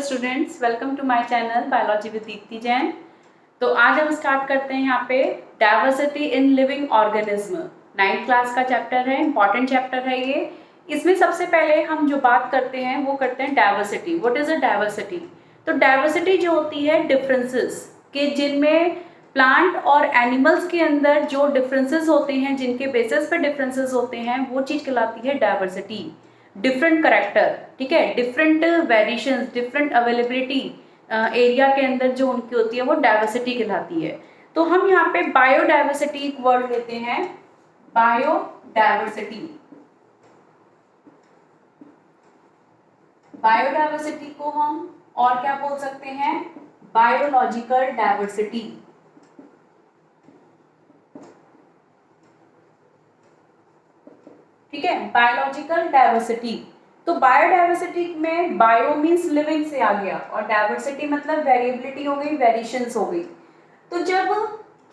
Students, welcome to my channel biology with Deepti Jain. तो आज हम स्टार्ट करते हैं यहाँ पे diversity in living organism. 9th class का चैप्टर है, इंपॉर्टेंट चैप्टर है ये। इसमें सबसे पहले हम जो बात करते हैं वो करते हैं diversity. What is a diversity? तो डाइवर्सिटी जो होती है डिफरेंसेस के, जिनमें प्लांट और एनिमल्स के अंदर जो डिफरेंसेस होते हैं, जिनके बेसिस पे डिफरेंसेस होते हैं, वो चीज़ कहलाती है डाइवर्सिटी। डिफरेंट करेक्टर, ठीक है, different variations, different availability area के अंदर जो उनकी होती है वो डाइवर्सिटी कहलाती है। तो हम यहाँ पे बायोडाइवर्सिटी एक वर्ड लेते हैं, बायोडाइवर्सिटी। बायोडाइवर्सिटी को हम और क्या बोल सकते हैं? Biological diversity. ठीक है, बायोलॉजिकल डाइवर्सिटी। तो बायोडाइवर्सिटी में बायो मीन्स लिविंग से आ गया और डाइवर्सिटी मतलब वेरिएबिलिटी हो गई, वेरिएशंस हो गई। तो जब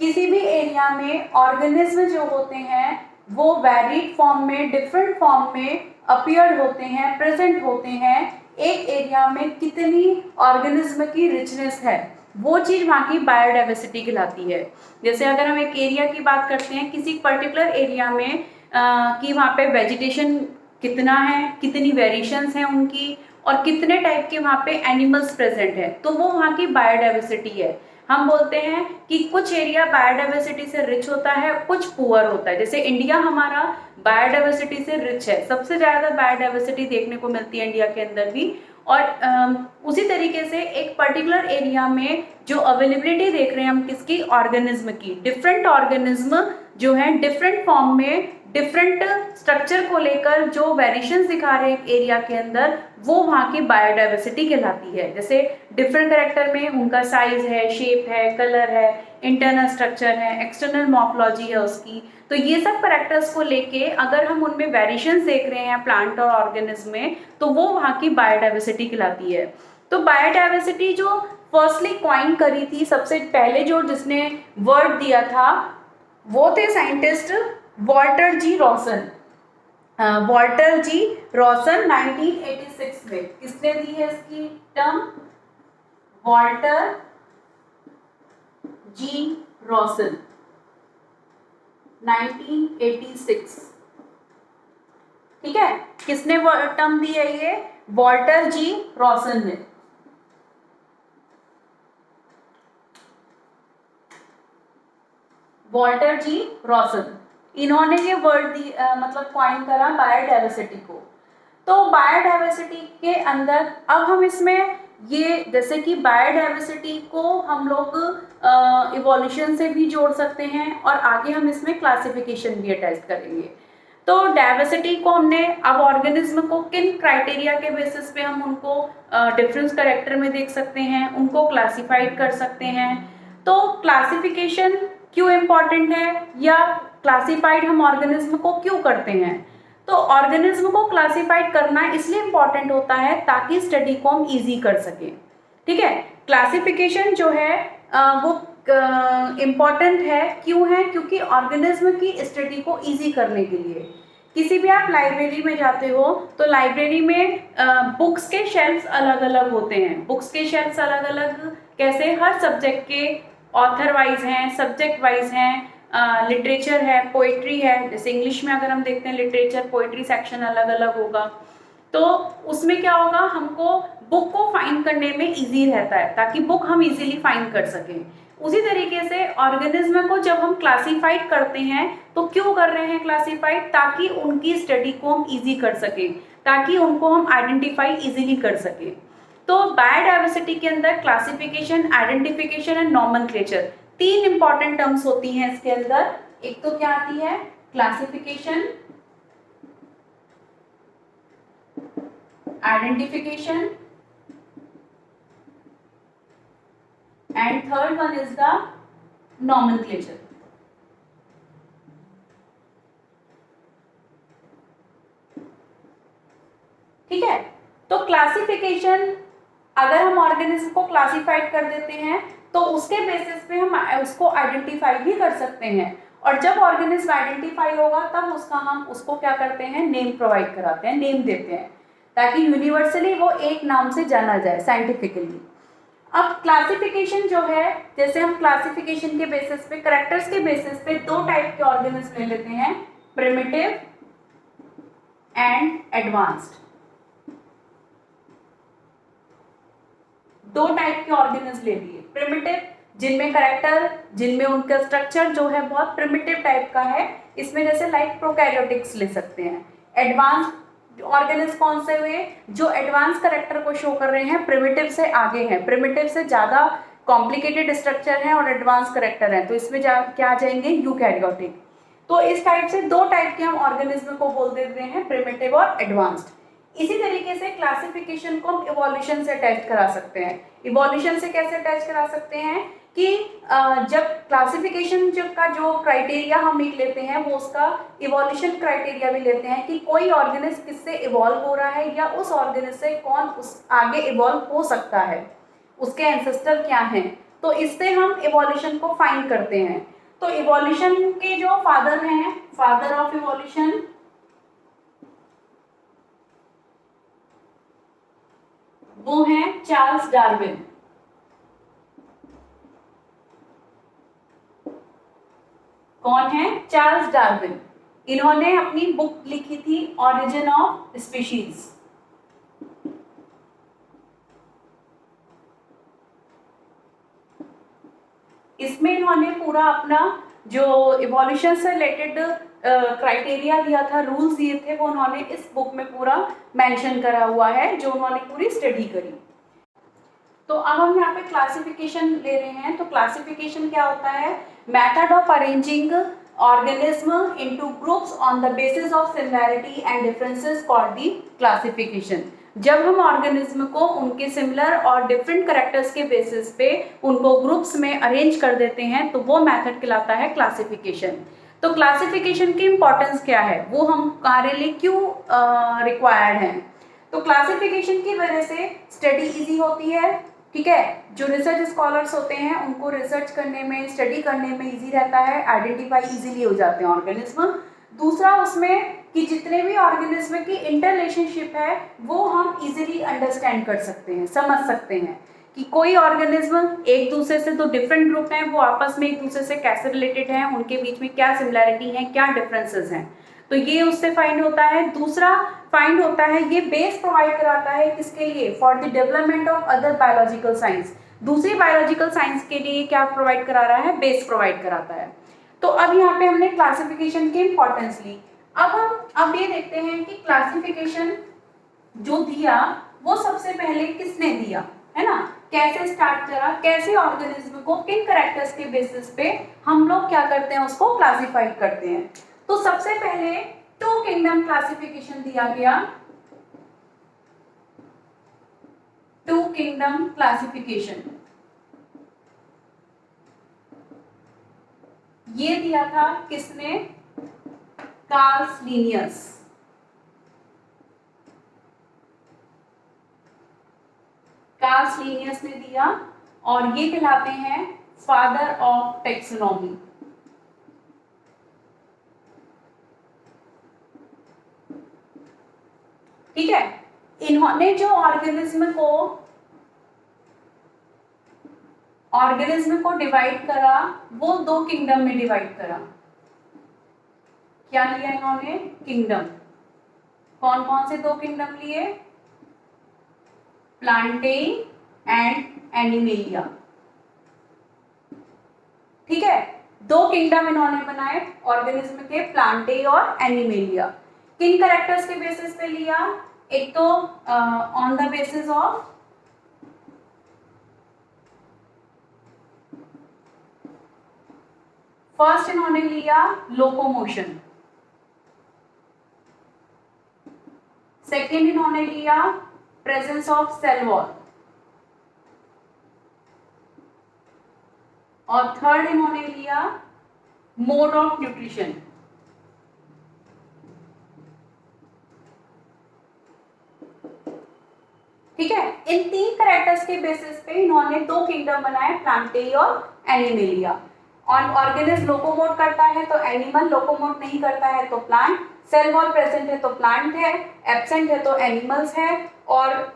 किसी भी एरिया में ऑर्गेनिज्म जो होते हैं वो वेरिड फॉर्म में, डिफरेंट फॉर्म में अपीयर होते हैं, प्रेजेंट होते हैं, एक एरिया में कितनी ऑर्गेनिज्म की रिचनेस है, वो चीज़ वहाँ की बायोडाइवर्सिटी कहलाती है। जैसे अगर हम एक एरिया की बात करते हैं, किसी पर्टिकुलर एरिया में कि वहाँ पे वेजिटेशन कितना है, कितनी वेरिएशंस हैं उनकी, और कितने टाइप के वहाँ पे एनिमल्स प्रेजेंट है, तो वो वहाँ की बायोडाइवर्सिटी है। हम बोलते हैं कि कुछ एरिया बायोडाइवर्सिटी से रिच होता है, कुछ पुअर होता है। जैसे इंडिया हमारा बायोडाइवर्सिटी से रिच है, सबसे ज़्यादा बायोडाइवर्सिटी देखने को मिलती है इंडिया के अंदर भी। और उसी तरीके से एक पर्टिकुलर एरिया में जो अवेलेबिलिटी देख रहे हैं हम किसकी, ऑर्गेनिज्म की, डिफरेंट ऑर्गेनिज्म जो है डिफरेंट फॉर्म में, डिफरेंट स्ट्रक्चर को लेकर जो वेरिएशंस दिखा रहे हैं एक एरिया के अंदर, वो वहाँ की बायोडाइवर्सिटी कहलाती है। जैसे डिफरेंट कैरेक्टर में उनका साइज है, शेप है, कलर है, इंटरनल स्ट्रक्चर है, एक्सटर्नल मॉर्फोलॉजी है उसकी। तो ये सब कैरेक्टर्स को लेके अगर हम उनमें वेरिएशंस देख रहे हैं प्लांट और ऑर्गेनिज्म में, तो वो वहाँ की बायोडाइवर्सिटी कहलाती है। तो बायोडाइवर्सिटी जो फर्स्टली कॉइन करी थी, सबसे पहले जो जिसने वर्ड दिया था वो थे साइंटिस्ट वॉल्टर जी रॉसन। वॉल्टर जी रॉसन 1986 में। किसने दी है इसकी टर्म? वॉल्टर जी रॉसन 1986। ठीक है, किसने टर्म दी है ये? वॉल्टर जी रॉसन ने। वॉल्टर जी रॉसन, इन्होंने ये वर्ड दी मतलब कॉइन करा बायोडाइवर्सिटी को। तो बायोडाइवर्सिटी के अंदर अब हम इसमें ये, जैसे कि बायोडाइवर्सिटी को हम लोग इवोल्यूशन से भी जोड़ सकते हैं और आगे हम इसमें क्लासिफिकेशन भी अटैच करेंगे। तो डाइवर्सिटी को हमने, अब ऑर्गेनिज्म को किन क्राइटेरिया के बेसिस पे हम उनको डिफरेंस कैरेक्टर में देख सकते हैं, उनको क्लासिफाइड कर सकते हैं। तो क्लासिफिकेशन क्यों इम्पॉर्टेंट है, या क्लासिफाइड हम ऑर्गेनिज्म को क्यों करते हैं? तो ऑर्गेनिज्म को क्लासिफाइड करना इसलिए इम्पॉर्टेंट होता है ताकि स्टडी को हम इजी कर सकें। ठीक है, क्लासिफिकेशन जो है वो इम्पॉर्टेंट है। क्यों है? क्योंकि ऑर्गेनिज्म की स्टडी को इजी करने के लिए। किसी भी आप लाइब्रेरी में जाते हो तो लाइब्रेरी में बुक्स के शेल्फ्स अलग अलग होते हैं। बुक्स के शेल्फ्स अलग अलग कैसे? हर सब्जेक्ट के ऑथर वाइज हैं, सब्जेक्ट वाइज हैं, लिटरेचर है, पोइट्री है। जैसे इंग्लिश में अगर हम देखते हैं लिटरेचर, पोइट्री सेक्शन अलग अलग होगा। तो उसमें क्या होगा, हमको बुक को फाइंड करने में इजी रहता है ताकि बुक हम इजीली फाइंड कर सकें। उसी तरीके से ऑर्गेनिज्म को जब हम क्लासिफाइड करते हैं तो क्यों कर रहे हैं क्लासिफाइड? ताकि उनकी स्टडी को हम इजी कर सकें, ताकि उनको हम आइडेंटिफाई इजीली कर सकें। तो बायोडाइवर्सिटी के अंदर classification, identification and nomenclature, 3 important terms होती हैं इसके अंदर। एक तो क्या आती है? Classification, identification, and third one is the nomenclature. ठीक है, तो क्लासिफिकेशन, अगर हम ऑर्गेनिज्म को क्लासिफाइड कर देते हैं तो उसके बेसिस पे हम उसको आइडेंटिफाई भी कर सकते हैं। और जब ऑर्गेनिज्म आइडेंटिफाई होगा तब हम उसको क्या करते हैं? नेम प्रोवाइड कराते हैं, नेम देते हैं। ताकि यूनिवर्सली वो एक नाम से जाना जाए साइंटिफिकली। अब क्लासिफिकेशन जो है, जैसे हम क्लासिफिकेशन के बेसिस पे, कैरेक्टर्स के बेसिस पे दो टाइप के ऑर्गेनिज्म ले लेते हैं, प्रिमिटिव एंड एडवांस्ड। दो टाइप के ऑर्गेनिज्म ले लिए, प्रिमिटिव जिनमें कैरेक्टर, जिनमें उनका स्ट्रक्चर जो है बहुत प्रिमिटिव टाइप का है, इसमें जैसे लाइक प्रोकैरियोटिक्स ले सकते हैं। एडवांस ऑर्गेनिज्म कौन से हुए, जो एडवांस कैरेक्टर को शो कर रहे हैं, प्रिमिटिव से आगे हैं, प्रिमिटिव से ज्यादा कॉम्प्लिकेटेड स्ट्रक्चर है और एडवांस कैरेक्टर है, तो इसमें क्या आ जाएंगे, यूकैरियोटिक। तो इस टाइप से दो टाइप के हम ऑर्गेनिज्म को बोल देते हैं, प्रिमिटिव और एडवांस्ड। इसी तरीके से क्लासिफिकेशन को हम इवोल्यूशन से अटैच करा सकते हैं। इवोल्यूशन से कैसे अटैच करा सकते हैं कि जब क्लासिफिकेशन का जो क्राइटेरिया हम एक लेते हैं, वो उसका इवोल्यूशन क्राइटेरिया भी लेते हैं कि कोई ऑर्गेनिज्म किससे इवॉल्व हो रहा है, या उस ऑर्गेनिज्म से कौन उस आगे इवॉल्व हो सकता है, उसके एंसेस्टर क्या हैं। तो इससे हम इवोल्यूशन को फाइंड करते हैं। तो इवोल्यूशन के जो फादर हैं, फादर ऑफ इवोल्यूशन, वो हैं चार्ल्स डार्विन। कौन है, चार्ल्स डार्विन। इन्होंने अपनी बुक लिखी थी ऑरिजिन ऑफ स्पीशीज। इसमें इन्होंने पूरा अपना जो इवोल्यूशन से रिलेटेड क्राइटेरिया दिया था, रूल्स दिए थे, वो उन्होंने इस बुक में पूरा मेंशन करा हुआ है, जो उन्होंने पूरी स्टडी करी। तो अब हम यहाँ पे क्लासिफिकेशन ले रहे हैं। तो क्लासिफिकेशन क्या होता है, method of arranging organism into groups on the basis of similarity and differences called the classification. जब हम ऑर्गेनिज्म को उनके सिमिलर और डिफरेंट कैरेक्टर्स के बेसिस पे उनको ग्रुप्स में अरेंज कर देते हैं, तो वो मेथड कहलाता है क्लासिफिकेशन। तो क्लासिफिकेशन की इंपॉर्टेंस क्या है, वो हमारे लिए क्यों रिक्वायर्ड है। तो क्लासिफिकेशन की वजह से स्टडी इजी होती है, ठीक है। जो रिसर्च स्कॉलर्स होते हैं उनको रिसर्च करने में, स्टडी करने में इजी रहता है, आइडेंटिफाई इजीली हो जाते हैं ऑर्गेनिज्म। दूसरा उसमें कि जितने भी ऑर्गेनिज्म की इंटर रिलेशनशिप है वो हम इजीली अंडरस्टैंड कर सकते हैं, समझ सकते हैं कि कोई ऑर्गेनिज्म एक दूसरे से, दो डिफरेंट ग्रुप हैं, वो आपस में एक दूसरे से कैसे रिलेटेड हैं, उनके बीच में क्या सिमिलैरिटी है, क्या डिफरेंसेस हैं, तो ये उससे फाइंड होता है। दूसरा फाइंड होता है, ये बेस प्रोवाइड कराता है किसके लिए, for the development of other biological science. दूसरी बायोलॉजिकल साइंस के लिए क्या प्रोवाइड करा रहा है, बेस प्रोवाइड कराता है। तो अब यहाँ पे हमने क्लासिफिकेशन की इंपॉर्टेंस ली। अब ये देखते हैं कि क्लासिफिकेशन जो दिया वो सबसे पहले किसने दिया, है ना, कैसे स्टार्ट करा, कैसे ऑर्गेनिज्म को किन कैरेक्टर्स के बेसिस पे हम लोग क्या करते हैं, उसको क्लासिफाई करते हैं। तो सबसे पहले टू किंगडम क्लासिफिकेशन दिया गया, टू किंगडम क्लासिफिकेशन। ये दिया था किसने, कार्ल लिनियस। कार्ल लिनियस ने दिया, और ये कहलाते हैं फादर ऑफ टैक्सोनॉमी। ठीक है, इन्होंने जो ऑर्गेनिज्म को डिवाइड करा, वो दो किंगडम में डिवाइड करा। क्या लिया इन्होंने, किंगडम। कौन कौन से दो किंगडम लिए, प्लांटेई एंड एनिमेलिया। ठीक है, दो किंगडम इन्होंने बनाए ऑर्गेनिज्म के, प्लांटेई और एनिमेलिया। किन कैरेक्टर्स के बेसिस पे लिया, एक तो on the basis of first इन्होंने लिया लोकोमोशन, सेकेंड इन्होंने लिया प्रेजेंस ऑफ सेल वॉल, और थर्ड इन्होंने लिया मोड ऑफ न्यूट्रिशन। ठीक है, इन तीन कैरेक्टर्स के बेसिस पे इन्होंने दो किंगडम बनाए, प्लांटेई और एनिमेलिया। और ऑर्गेनिज्म लोकोमोट करता है तो एनिमल, लोकोमोट नहीं करता है तो प्लांट। सेल वॉल प्रेजेंट है तो प्लांट है, एब्सेंट है तो एनिमल्स है, और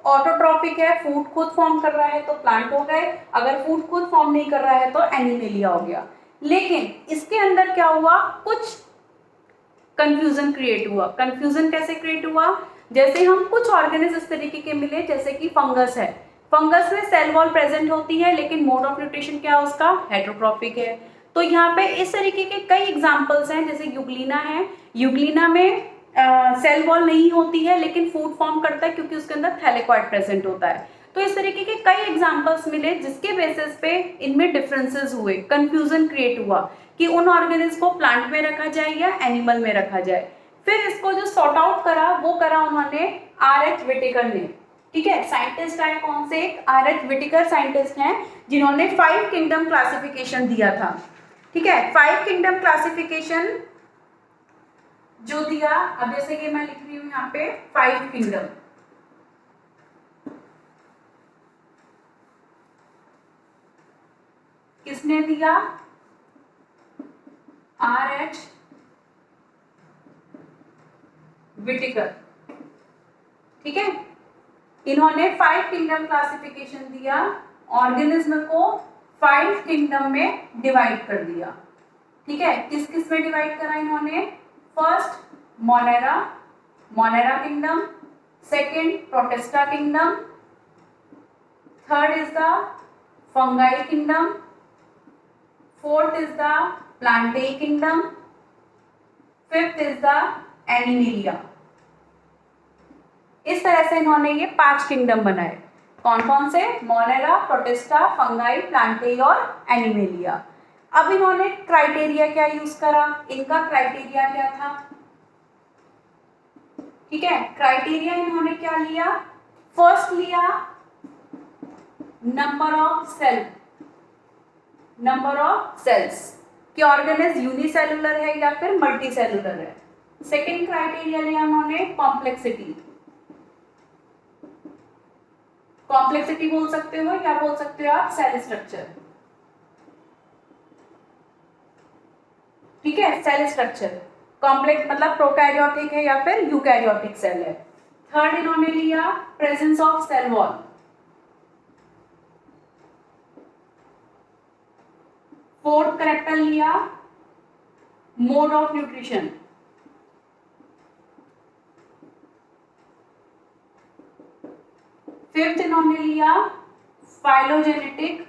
ऑटोट्रॉपिक है, फूड खुद फॉर्म कर रहा है तो प्लांट हो गए, अगर फूड खुद फॉर्म नहीं कर रहा है तो एनिमेलिया हो गया। लेकिन इसके अंदर क्या हुआ, कुछ कंफ्यूजन क्रिएट हुआ। कंफ्यूजन कैसे क्रिएट हुआ, जैसे हम कुछ ऑर्गेनिज इस तरीके के मिले, जैसे कि फंगस है, फंगस में सेल वॉल प्रेजेंट होती है लेकिन मोड ऑफ न्यूट्रिशन क्या है उसका, हेटेरोट्रॉपिक है। तो यहाँ पे इस तरीके के कई एग्जांपल्स हैं, जैसे यूग्लिना है, यूग्लिना में सेल वॉल नहीं होती है लेकिन फूड फॉर्म करता है क्योंकि उसके अंदर थैलेकॉइड प्रेजेंट होता है। तो इस तरीके के कई एग्जांपल्स मिले जिसके बेसिस पे इनमें डिफरेंसेस हुए, कंफ्यूजन क्रिएट हुआ कि उन ऑर्गेनिज को प्लांट में रखा जाए या एनिमल में रखा जाए। फिर इसको जो सॉर्ट आउट करा वो करा उन्होंने R.H. विटेकर ने, ठीक है। साइंटिस्ट आए कौन से, R.H. विटेकर साइंटिस्ट हैं जिन्होंने 5 किंगडम क्लासिफिकेशन दिया था, ठीक है। 5 किंगडम क्लासिफिकेशन जो दिया, अब जैसे कि मैं लिख रही हूं यहाँ पे 5 किंगडम, किसने दिया, R.H. विटेकर, ठीक है। इन्होंने 5 किंगडम क्लासिफिकेशन दिया, ऑर्गेनिज्म को 5 किंगडम में डिवाइड कर दिया, ठीक है। किस किस में डिवाइड करा इन्होंने, first Monera, Monera kingdom, second Protista kingdom, third is the fungi kingdom, fourth is the Plantae kingdom, fifth is the Animalia. इस तरह से इन्होंने ये 5 किंगडम बनाए। कौन कौन से, मोनेरा, प्रोटिस्टा, फंगाई, प्लांटेई और एनिमेलिया। अब इन्होंने क्राइटेरिया क्या यूज करा, इनका क्राइटेरिया क्या था, ठीक है। क्राइटेरिया इन्होंने क्या लिया, फर्स्ट लिया number of cell, number of cells कि ऑर्गेनिज यूनिसेलुलर है या फिर मल्टी सेलुलर है। सेकेंड क्राइटेरिया लिया उन्होंने कॉम्प्लेक्सिटी, कॉम्प्लेक्सिटी बोल सकते हो या बोल सकते हो आप सेल स्ट्रक्चर, ठीक है। सेल स्ट्रक्चर कॉम्प्लेक्स मतलब प्रोकैरियोटिक है या फिर यूकैरियोटिक सेल है। थर्ड इन्होंने लिया presence of cell wall, fourth character लिया मोड ऑफ न्यूट्रिशन, फिफ्थ इन्होंने लिया फाइलोजेनेटिक,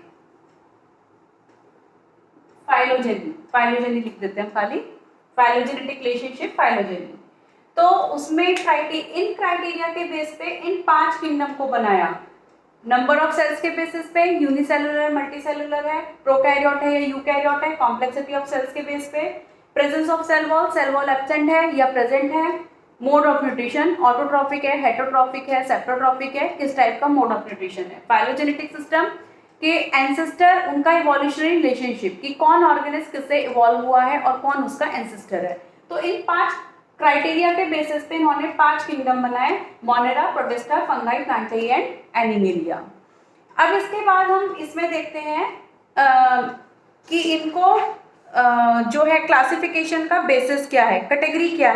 फाइलोजेनी, फाइलोजेनी लिख देते हैं खाली, फाइलोजेनेटिक रिलेशनशिप, फाइलोजेनी। तो उसमें इन क्राइटेरिया के बेस पे इन 5 किंगडम को बनाया। नंबर ऑफ सेल्स के बेसिस पे यूनिसेलुलर, मल्टीसेलुलर है, प्रोकैरियोट है या यूकैरियोट है, कॉम्प्लेक्सिटी ऑफ सेल्स के बेस पे, presence of cell wall absent है या प्रेजेंट है, मोड ऑफ न्यूट्रिशन ऑटोट्रॉपिक है, हेटेरोट्रॉपिक है, सेप्टोट्रॉपिक है, किस टाइप का मोड ऑफ न्यूट्रिशन है, फाइलोजेनेटिक सिस्टम के एंसेस्टर, उनका इवोल्यूशनरी रिलेशनशिप कि कौन ऑर्गेनिज किससे इवॉल्व हुआ है और कौन उसका एंसेस्टर है। तो इन 5 क्राइटेरिया के बेसिस पे इन्होंने 5 किंगडम बनाए, Monera, Protista, Fungi, Plantae and Animalia. अब इसके बाद हम इसमें देखते हैं कि इनको जो है क्लासिफिकेशन का बेसिस क्या है, कैटेगरी क्या है।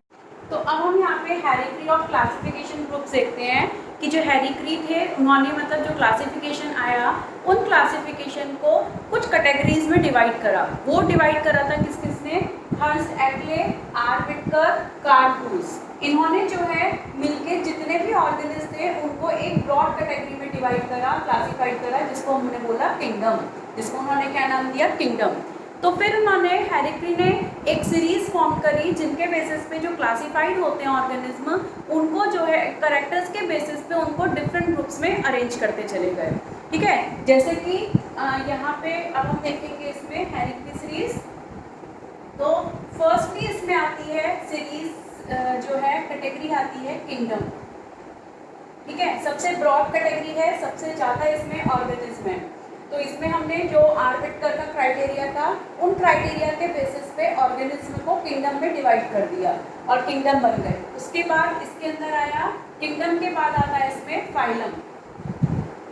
तो अब हम यहाँ पे हेरिक्री और क्लासिफिकेशन ग्रुप्स देखते हैं कि जो हेरिक्री थे उन्होंने मतलब जो क्लासिफिकेशन आया उन क्लासिफिकेशन को कुछ कैटेगरीज में डिवाइड करा। वो डिवाइड करा था किस किसने, हर्स्ट एक्ले, आर विटकर, कार्ल क्रूस। इन्होंने जो है मिलके जितने भी ऑर्गेनिज थे उनको एक ब्रॉड कैटेगरी में डिवाइड करा, क्लासिफाइड करा, जिसको हमने बोला किंगडम, जिसको उन्होंने क्या नाम दिया, किंगडम। तो फिर उन्होंने हेरिक्री ने एक सीरीज फॉर्म करी जिनके बेसिस पे जो क्लासिफाइड होते हैं ऑर्गेनिज्म उनको जो है कैरेक्टर्स के बेसिस पे उनको डिफरेंट ग्रुप्स में अरेंज करते चले गए, ठीक है। जैसे कि यहाँ पे अब हम देखेंगे इसमें हेरिक्री सीरीज। तो फर्स्टली इसमें आती है सीरीज जो है कैटेगरी आती है किंगडम, ठीक है। सबसे ब्रॉड कैटेगरी है, सबसे ज़्यादा इसमें ऑर्गेनिज्म है। तो इसमें हमने जो आर विटकर का क्राइटेरिया था उन क्राइटेरिया के बेसिस पे ऑर्गेनिज्म को किंगडम में डिवाइड कर दिया और किंगडम बन गए। उसके बाद इसके अंदर आया किंगडम के बाद आता है इसमें फाइलम।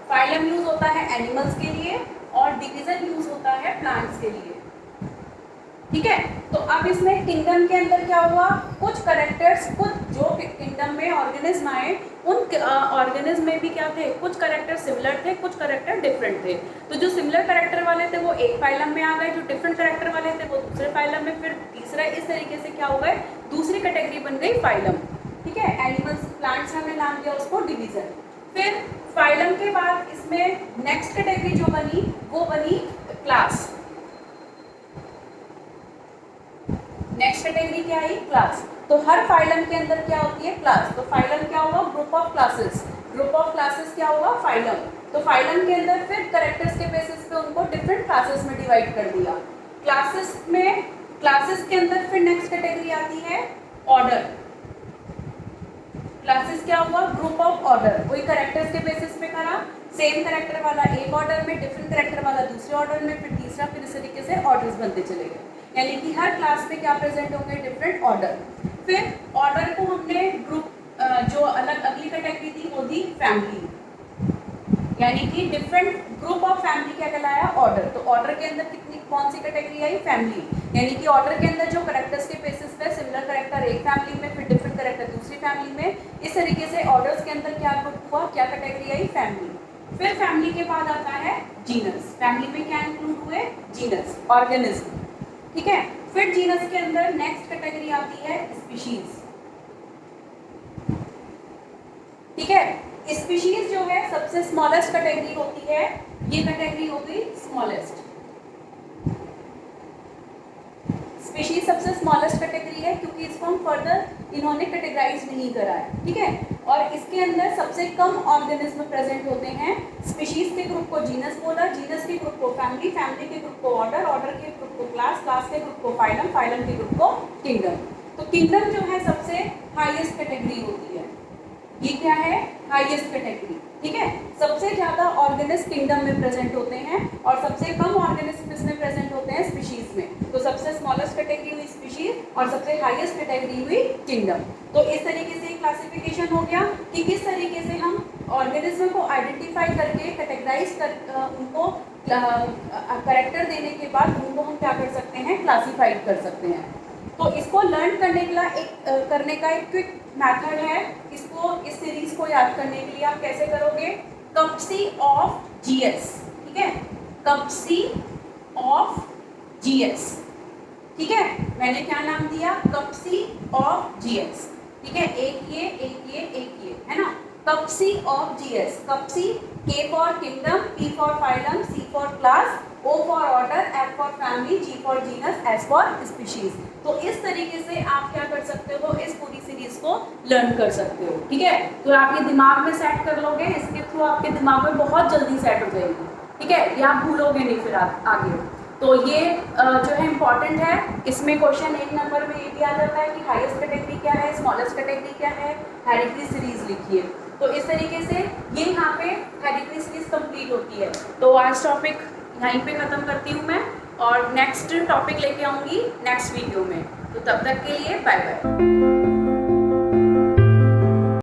फाइलम यूज होता है एनिमल्स के लिए और डिवीजन यूज होता है प्लांट्स के लिए। ठीक है। तो अब इसमें किंगडम के अंदर क्या हुआ, कुछ करेक्टर्स, कुछ जो किंगडम में ऑर्गेनिज्म आए उन ऑर्गेनिज्म में भी क्या थे, कुछ करेक्टर सिमिलर थे, कुछ करेक्टर डिफरेंट थे। तो जो सिमिलर करेक्टर वाले थे वो एक फाइलम में आ गए, जो डिफरेंट करेक्टर वाले थे वो दूसरे फाइलम में, फिर तीसरा, इस तरीके से क्या हो गए, दूसरी कैटेगरी बन गई फाइलम। ठीक है, एनिमल्स, प्लांट्स हमने नाम दिया उसको डिवीजन। फिर फाइलम के बाद इसमें नेक्स्ट कैटेगरी जो बनी वो बनी क्लास। नेक्स्ट कैटेगरी क्या आई, क्लास। तो हर फाइलम के अंदर क्या होती है, क्लास। तो फाइलम क्या होगा, group of classes. Group of classes क्या होगा, फाइलम। तो फाइलम के अंदर फिर कैरेक्टर्स के बेसिस पे उनको डिफरेंट क्लासेस में डिवाइड कर दिया। क्लासेस में, क्लासेस के अंदर फिर नेक्स्ट कैटेगरी आती है ऑर्डर। क्लासेस क्या हुआ, ग्रुप ऑफ ऑर्डर। वही कैरेक्टर्स के बेसिस पे करा, सेम कैरेक्टर वाला एक ऑर्डर में, डिफरेंट कैरेक्टर वाला दूसरे ऑर्डर में, फिर तीसरा, फिर इस तरीके से ऑर्डर्स बनते चले गए। यानी कि हर क्लास में क्या प्रेजेंट होंगे, डिफरेंट ऑर्डर। फिर ऑर्डर को हमने ग्रुप, जो अलग अगली कैटेगरी थी वो थी फैमिली, यानी कि डिफरेंट ग्रुप ऑफ फैमिली क्या कहलाया, ऑर्डर। तो ऑर्डर के अंदर कितनी, कौन सी कैटेगरी आई, फैमिली। यानी कि ऑर्डर के अंदर जो कैरेक्टर्स के बेसिस पे सिमिलर कैरेक्टर एक फैमिली में, फिर डिफरेंट कैरेक्टर दूसरी फैमिली में, इस तरीके से ऑर्डर्स के अंदर क्या ग्रुप हुआ, क्या कैटेगरी आई, फैमिली। फिर फैमिली के बाद आता है जीनस। फैमिली में क्या इंक्लूड हुए, जीनस, ऑर्गेनिज्म। ठीक है। फिर जीनस के अंदर नेक्स्ट कैटेगरी आती है स्पीशीज। ठीक है, स्पीशीज जो है सबसे स्मॉलेस्ट कैटेगरी होती है, ये कैटेगरी हो गई स्मॉलेस्ट। स्पीशीज सबसे स्मॉलेस्ट कैटेगरी है क्योंकि इसको हम फर्दर इन्होंने कैटेगराइज नहीं करा है। ठीक है, और इसके अंदर सबसे कम ऑर्गेनिज्म प्रेजेंट होते हैं। स्पीशीज के ग्रुप को जीनस बोला, जीनस के ग्रुप को फैमिली, फैमिली के ग्रुप को ऑर्डर, ऑर्डर के ग्रुप को क्लास, क्लास के ग्रुप को फाइलम, फाइलम के ग्रुप को किंगडम। तो किंगडम जो है सबसे हाईएस्ट कैटेगरी होती है, ये क्या है, हाईएस्ट कैटेगरी। ठीक है, सबसे ज्यादा ऑर्गेनिज्म किंगडम में प्रेजेंट होते हैं और सबसे कम ऑर्गेनिज्म किसमें प्रेजेंट होते हैं, स्पीशीज में। तो सबसे स्मॉलेस्ट कैटेगरी हुई स्पीशीज और सबसे हाईएस्ट कैटेगरी हुई किंगडम। तो इस तरीके से क्लासिफिकेशन हो गया कि किस तरीके से हम ऑर्गेनिज्म को आइडेंटिफाई करके कैटेगराइज कर उनको कैरेक्टर देने के बाद उनको हम क्या कर सकते हैं, क्लासीफाइड कर सकते हैं। तो इसको लर्न करने के लिए करने का एक क्विक मेथड है। इसको, इस सीरीज को याद करने के लिए आप कैसे करोगे, कपसी ऑफ जीएस। ठीक है, कपसी ऑफ जीएस। ठीक है, मैंने क्या नाम दिया, कपसी ऑफ जीएस। ठीक है, एक ये, एक ये, एक ये, है ना, कपसी ऑफ जीएस। कपसी, K for kingdom, P for phylum, C for class, O for order, F for family, G for genus, S for species. तो इस तरीके से आप क्या कर सकते हो, इस पूरी सीरीज को लर्न कर सकते हो। ठीक है, तो आप ये दिमाग में सेट कर लोगे, इसके थ्रू आपके दिमाग में बहुत जल्दी सेट हो जाएगी। ठीक है, ये आप भूलोगे नहीं फिर आगे। तो ये जो है इम्पॉर्टेंट है। इसमें क्वेश्चन 1 नंबर में ये भी आ जाता है कि हाईएस्ट कैटेगरी क्या है, स्मॉलेस्ट कैटेगरी क्या है, हेरिडिटरी सीरीज लिखिए। तो इस तरीके से ये यहाँ पे हेरिडिटरी सीरीज कंप्लीट होती है। तो आज टॉपिक यहीं पे ख़त्म करती हूँ मैं और नेक्स्ट टॉपिक लेके आऊँगी नेक्स्ट वीडियो में। तो तब तक के लिए बाय बाय।